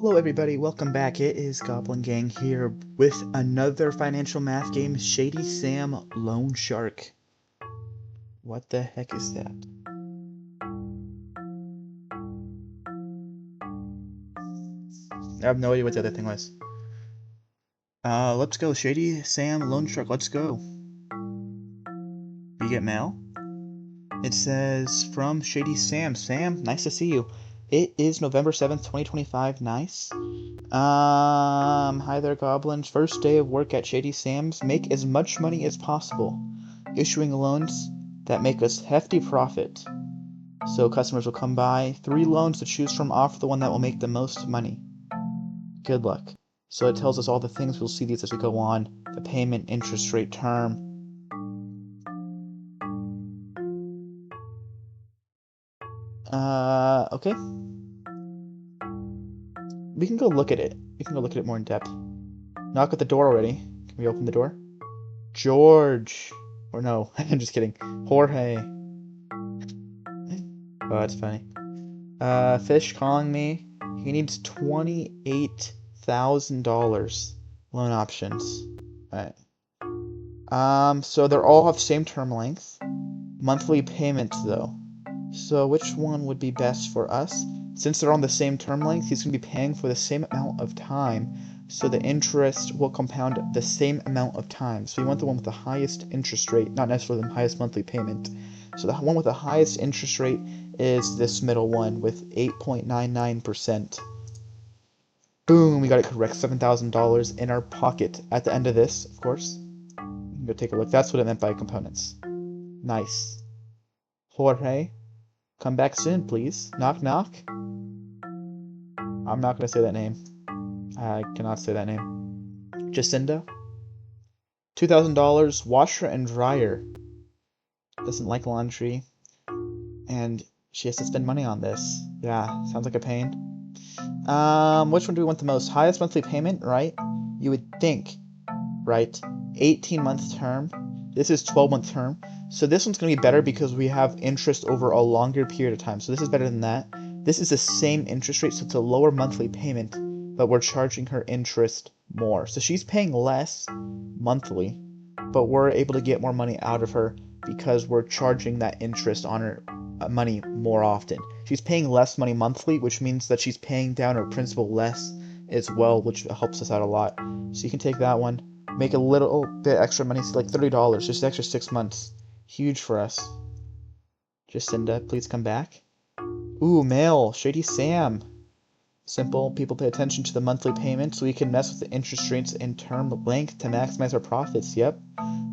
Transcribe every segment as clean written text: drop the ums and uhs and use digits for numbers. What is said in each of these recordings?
Hello everybody, welcome back. It is Goblin Gang here with another financial math game, Shady Sam Loan Shark. What the heck is that? I have no idea what the other thing was. Let's go, Shady Sam Loan Shark, let's go. We get mail. It says, from Shady Sam. Sam, nice to see you. It is November 7th, 2025, nice. Hi there, goblins. First day of work at Shady Sam's. Make as much money as possible. Issuing loans that make us hefty profit. So customers will come by. 3 loans to choose from. Offer the one that will make the most money. Good luck. So it tells us all the things. We'll see these as we go on. The payment, interest rate, term. Okay. We can go look at it. We can go look at it more in depth. Knock at the door already. Can we open the door? George. Or no, I'm just kidding. Jorge. Oh, that's funny. Fish calling me. He needs $28,000 loan options. Alright. So they all have same term length. Monthly payments though. So which one would be best for us? Since they're on the same term length, he's going to be paying for the same amount of time, so the interest will compound the same amount of time. So we want the one with the highest interest rate, not necessarily the highest monthly payment. So the one with the highest interest rate is this middle one with 8.99%. Boom, we got it correct. $7,000 in our pocket at the end of this, of course. We can go take a look. That's what it meant by components. Nice. Jorge, come back soon, please. Knock, knock. I'm not going to say that name. I cannot say that name. Jacinda. $2,000. Washer and dryer. Doesn't like laundry. And she has to spend money on this. Yeah, sounds like a pain. Which one do we want the most? Highest monthly payment, right? You would think, right? 18-month term. This is 12-month term. So this one's going to be better because we have interest over a longer period of time. So this is better than that. This is the same interest rate, so it's a lower monthly payment, but we're charging her interest more. So she's paying less monthly, but we're able to get more money out of her because we're charging that interest on her money more often. She's paying less money monthly, which means that she's paying down her principal less as well, which helps us out a lot. So you can take that one, make a little bit extra money, so like $30, just extra 6 months. Huge for us. Jacinda, please come back. Ooh, mail. Shady Sam. Simple. People pay attention to the monthly payment so we can mess with the interest rates and term length to maximize our profits. Yep.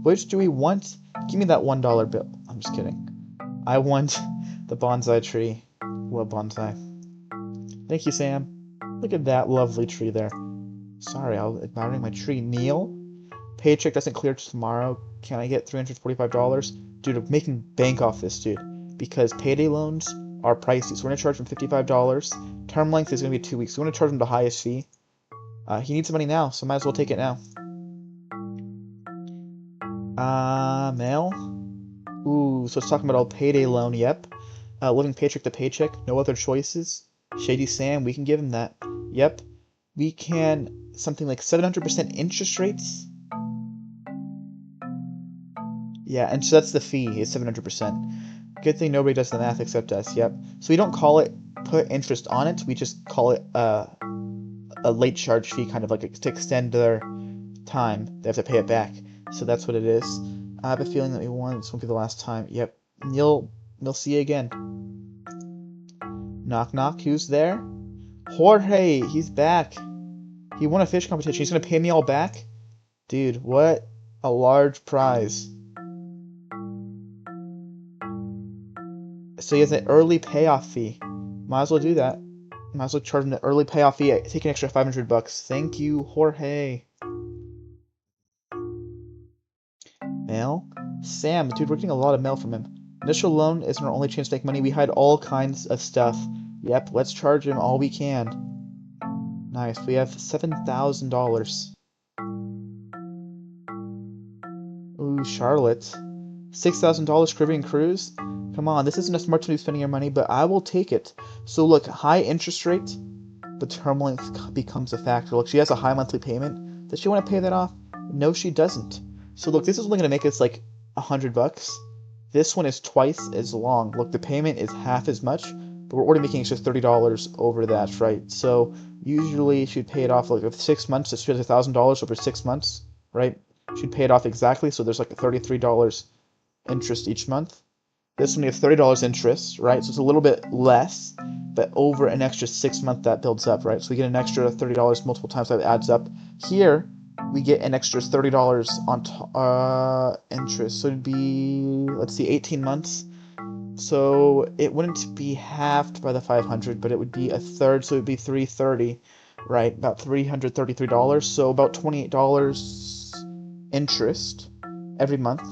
Which do we want? Give me that $1 bill. I'm just kidding. I want the bonsai tree. Love bonsai. Thank you, Sam. Look at that lovely tree there. Sorry, I'm admiring my tree. Neil? Paycheck doesn't clear tomorrow. Can I get $345? Dude, I'm making bank off this, dude. Because payday loans are pricey. So we're going to charge him $55. Term length is going to be 2 weeks. So we're going to charge him the highest fee. He needs the money now, so might as well take it now. Mail? Ooh, so it's talking about a payday loan, yep. Living paycheck to paycheck, no other choices. Shady Sam, we can give him that. Yep. We can, something like 700% interest rates. Yeah, and so that's the fee, is 700%. Good thing nobody does the math except us, yep. So we don't call it put interest on it, we just call it a late charge fee, kind of like to extend their time. They have to pay it back. So that's what it is. I have a feeling that we won. This won't be the last time. Yep. Neil, we'll see you again. Knock, knock. Who's there? Jorge, he's back. He won a fish competition. He's going to pay me all back? Dude, what a large prize. So he has an early payoff fee. Might as well do that. Might as well charge him the early payoff fee. Take an extra $500. Thank you, Jorge. Mail? Sam, dude, we're getting a lot of mail from him. Initial loan isn't our only chance to make money. We hide all kinds of stuff. Yep, let's charge him all we can. Nice, we have $7,000. Ooh, Charlotte. $6,000 Caribbean cruise? Come on, this isn't a smart time to be spending your money, but I will take it. So look, high interest rate. the term length becomes a factor. Look, she has a high monthly payment. Does she want to pay that off? No, she doesn't. So look, this is only going to make us like $100. This one is twice as long. Look, the payment is half as much, but we're already making extra $30 over that, right? So usually she'd pay it off like with 6 months. If she has $1,000 over 6 months, right? She'd pay it off exactly. So there's like a $33 interest each month. This one we have $30 interest, right? So it's a little bit less, but over an extra 6 month that builds up, right? So we get an extra $30 multiple times, that adds up. Here we get an extra $30 on interest. So it'd be, let's see, 18 months. So it wouldn't be halved by the 500, but it would be a third. So it'd be 330, right? About $333. So about $28 interest every month.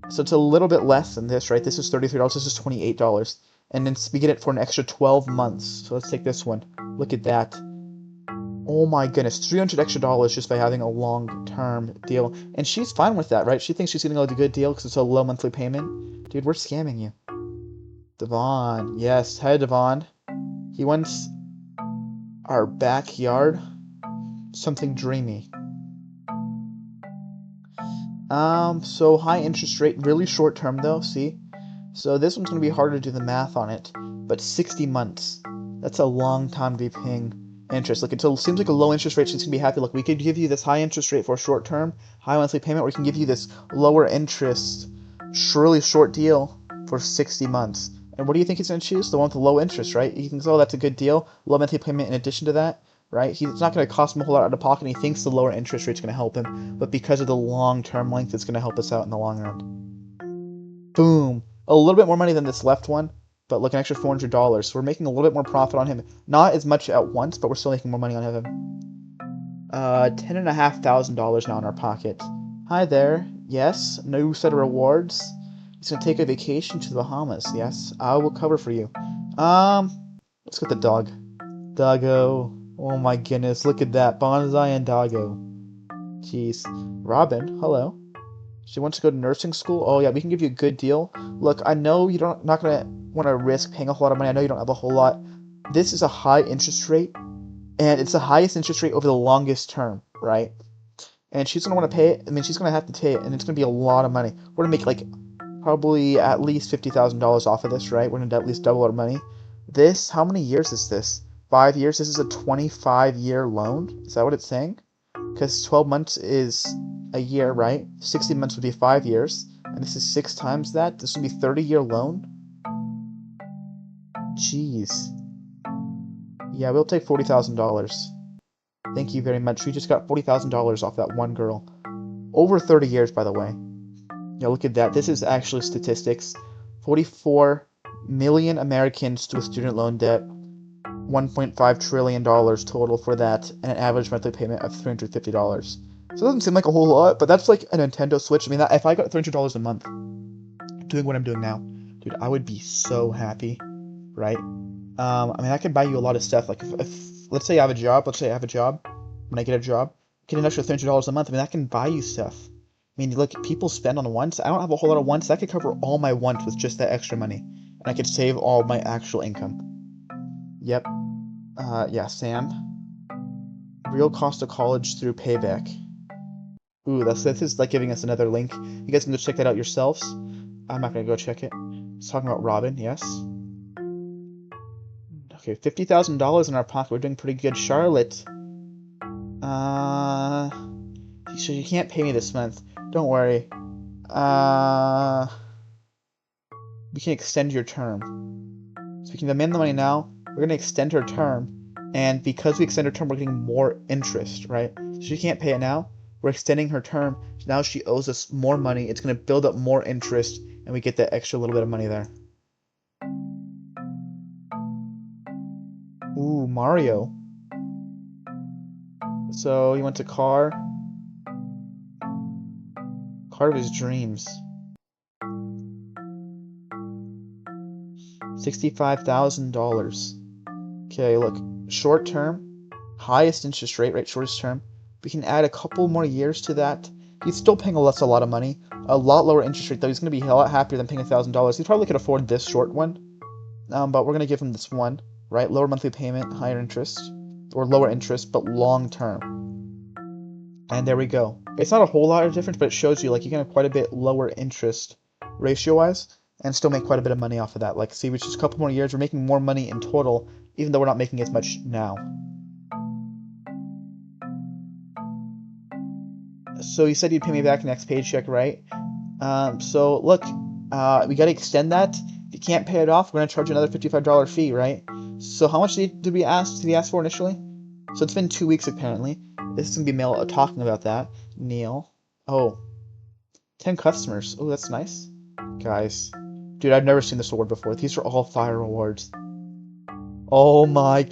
So it's a little bit less than this, right? This is $33, this is $28. And then we get it for an extra 12 months. So let's take this one. Look at that. Oh my goodness, $300 extra just by having a long-term deal. And she's fine with that, right? She thinks she's getting a good deal because it's a low monthly payment. Dude, we're scamming you. Devon, yes. Hi, Devon. He wants our backyard. Something dreamy. So high interest rate, really short term though, see? So this one's going to be harder to do the math on it, but 60 months. That's a long time to be paying interest. Like, it seems like a low interest rate, she's going to be happy. Look, we could give you this high interest rate for a short term, high monthly payment, or we can give you this lower interest, really short deal for 60 months. And what do you think he's going to choose? The one with the low interest, right? He thinks, oh, that's a good deal. Low monthly payment in addition to that, right? It's not going to cost him a whole lot out of pocket, and he thinks the lower interest rate's going to help him. But because of the long-term length, it's going to help us out in the long run. Boom. A little bit more money than this left one, but look, an extra $400. So we're making a little bit more profit on him. Not as much at once, but we're still making more money on him. $10,500 now in our pocket. Hi there. Yes, new set of rewards. He's gonna take a vacation to the Bahamas. Yes, I will cover for you. Let's get the dog. Doggo. Oh my goodness, look at that. Bonsai and doggo. Jeez. Robin, hello. She wants to go to nursing school. Oh yeah, we can give you a good deal. Look, I know you're not gonna want to risk paying a whole lot of money. I know you don't have a whole lot. This is a high interest rate, and it's the highest interest rate over the longest term, right? And she's gonna want to pay it. I mean, she's gonna have to pay it, and it's gonna be a lot of money. We're gonna make like probably at least $50,000 off of this, right? We're gonna at least double our money. This, how many years is this? 5 years. This is a 25-year loan. Is that what it's saying? Because 12 months is a year, right? 60 months would be 5 years, and this is 6 times that. This would be 30-year loan. Jeez. Yeah, we'll take $40,000. Thank you very much. We just got $40,000 off that one girl. Over 30 years, by the way. Yeah, look at that. This is actually statistics. 44 million Americans with student loan debt. $1.5 trillion total for that, and an average monthly payment of $350. So it doesn't seem like a whole lot, but that's like a Nintendo Switch. I mean, if I got $300 a month doing what I'm doing now, dude, I would be so happy, right? I mean, I can buy you a lot of stuff. Like, if let's say I have a job. Let's say I have a job. When I get a job, get an extra $300 a month. I mean, that can buy you stuff. I mean, look, people spend on wants. I don't have a whole lot of wants. I could cover all my wants with just that extra money, and I could save all my actual income. Yep. Yeah, Sam. Real cost of college through payback. Ooh, this is like giving us another link. You guys can go check that out yourselves. I'm not gonna go check it. It's talking about Robin, yes. Okay, $50,000 in our pocket. We're doing pretty good. Charlotte. So you can't pay me this month. Don't worry. We can extend your term. So we can demand the money now. We're gonna extend her term, and because we extend her term, we're getting more interest, right? So she can't pay it now. We're extending her term. So now she owes us more money. It's gonna build up more interest, and we get that extra little bit of money there. Ooh, Mario. So he wants a car. Car of his dreams. $65,000. Okay, look. Short term. Highest interest rate, right? Shortest term. We can add a couple more years to that. He's still paying us a lot of money. A lot lower interest rate, though. He's going to be a lot happier than paying $1,000. He probably could afford this short one. But we're going to give him this one, right? Lower monthly payment, higher interest. or lower interest, but long term. And there we go. It's not a whole lot of difference, but it shows you like you can have quite a bit lower interest ratio-wise and still make quite a bit of money off of that. Like, see, which is a couple more years, we're making more money in total, even though we're not making as much now. So you said you'd pay me back next paycheck, right? So look, we gotta extend that. If you can't pay it off, we're gonna charge you another $55 fee, right? So how much did we ask? Did he ask for initially? So it's been 2 weeks apparently. This is gonna be mail talking about that. Neil. Oh, 10 customers. Oh, that's nice. Guys. Dude, I've never seen this award before. These are all fire awards. Oh my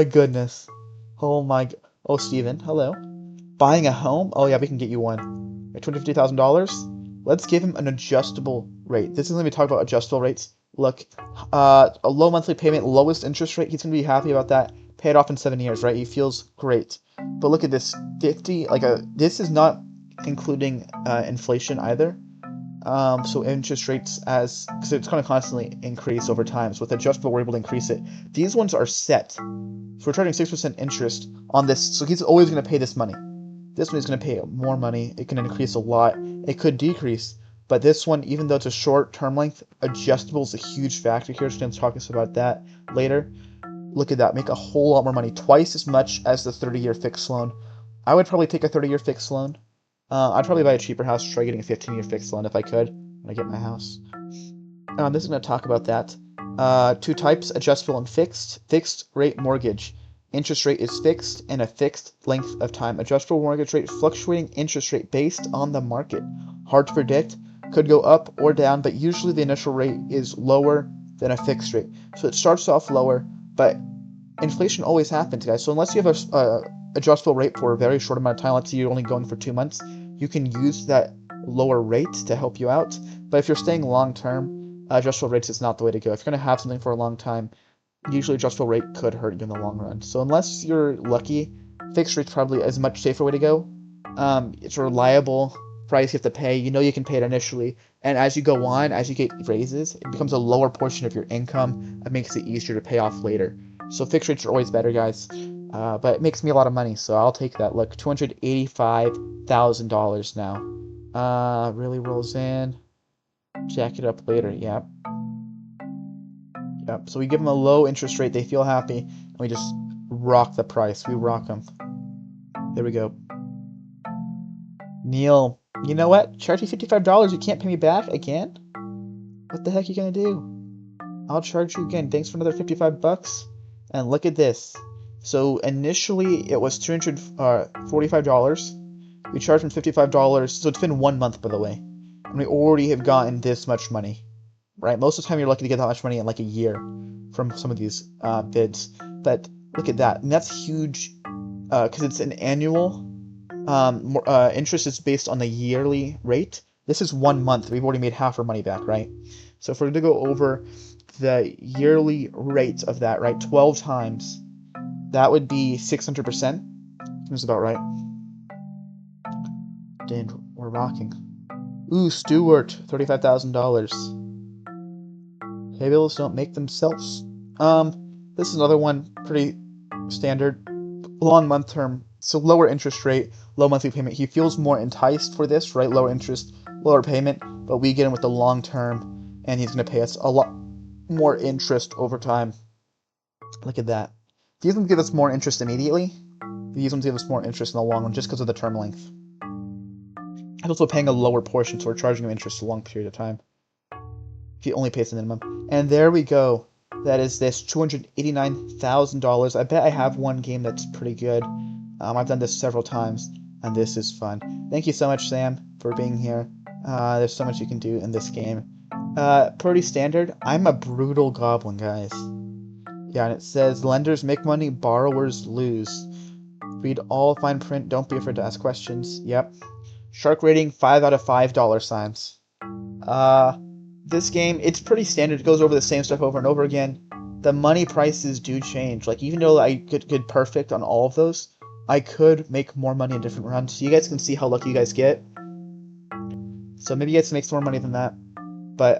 goodness. Oh, Steven, hello. Buying a home? Oh yeah, we can get you one. At $250,000? Let's give him an adjustable rate. This is going to be talking about adjustable rates. Look, a low monthly payment, lowest interest rate. He's going to be happy about that. Pay it off in 7 years, right? He feels great. But look at this, 50, this is not including inflation either. So interest rates because it's going to constantly increase over time. So with adjustable, we're able to increase it. These ones are set. So we're charging 6% interest on this. So he's always going to pay this money. This one is going to pay more money. It can increase a lot. It could decrease. But this one, even though it's a short term length, adjustable is a huge factor here. So I'm talking to us about that later. Look at that. Make a whole lot more money. Twice as much as the 30-year fixed loan. I would probably take a 30-year fixed loan. I'd probably buy a cheaper house, try getting a 15-year fixed loan if I could when I get my house. This is going to talk about that. 2 types, adjustable and fixed. Fixed rate mortgage. Interest rate is fixed and a fixed length of time. Adjustable mortgage rate, fluctuating interest rate based on the market. Hard to predict, could go up or down, but usually the initial rate is lower than a fixed rate. So it starts off lower, but inflation always happens, guys. So unless you have a adjustable rate for a very short amount of time, let's say you're only going for 2 months, you can use that lower rate to help you out. But if you're staying long term, adjustable rates is not the way to go. If you're going to have something for a long time, usually adjustable rate could hurt you in the long run. So unless you're lucky, fixed rate's probably a much safer way to go. It's a reliable price you have to pay. You know you can pay it initially, and as you go on, as you get raises, it becomes a lower portion of your income. It makes it easier to pay off later. So fixed rates are always better, guys. But it makes me a lot of money, so I'll take that. Look, $285,000 now. Really rolls in. Jack it up later. Yep. Yep. So we give them a low interest rate. They feel happy, and we just rock the price. We rock them. There we go. Neil, you know what? Charge you $55. You can't pay me back again? What the heck are you gonna do? I'll charge you again. Thanks for another $55. And look at this. So initially it was $245. We charged him $55. So it's been 1 month, by the way, and we already have gotten this much money. Right? Most of the time you're lucky to get that much money in like a year from some of these bids. But look at that. And that's huge because it's an annual interest is based on the yearly rate. This is 1 month. We've already made half our money back, right? So if we're to go over the yearly rate of that, right, 12 times, that would be 600%. Seems about right. And we're rocking. Ooh, Stewart, $35,000. Pay bills don't make themselves. This is another one, pretty standard. Long month term, so lower interest rate, low monthly payment. He feels more enticed for this, right? Lower interest, lower payment, but we get him with the long term, and he's going to pay us a lot more interest over time. Look at that. These ones give us more interest immediately. These ones give us more interest in the long run just because of the term length. And also paying a lower portion, so we're charging him interest a long period of time. If he only pays the minimum. And there we go. That is this $289,000. I bet I have one game that's pretty good. I've done this several times, and this is fun. Thank you so much, Sam, for being here. There's so much you can do in this game. Pretty standard. I'm a brutal goblin, guys. Yeah, and it says, lenders make money, borrowers lose. Read all fine print. Don't be afraid to ask questions. Yep. Shark rating, 5 out of 5 dollar signs. This game, it's pretty standard. It goes over the same stuff over and over again. The money prices do change. Like, even though I could get perfect on all of those, I could make more money in different runs. So you guys can see how lucky you guys get. So maybe you guys can make some more money than that. But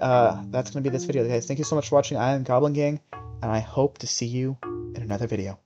that's going to be this video, guys. Thank you so much for watching. I am Goblin Gang, and I hope to see you in another video.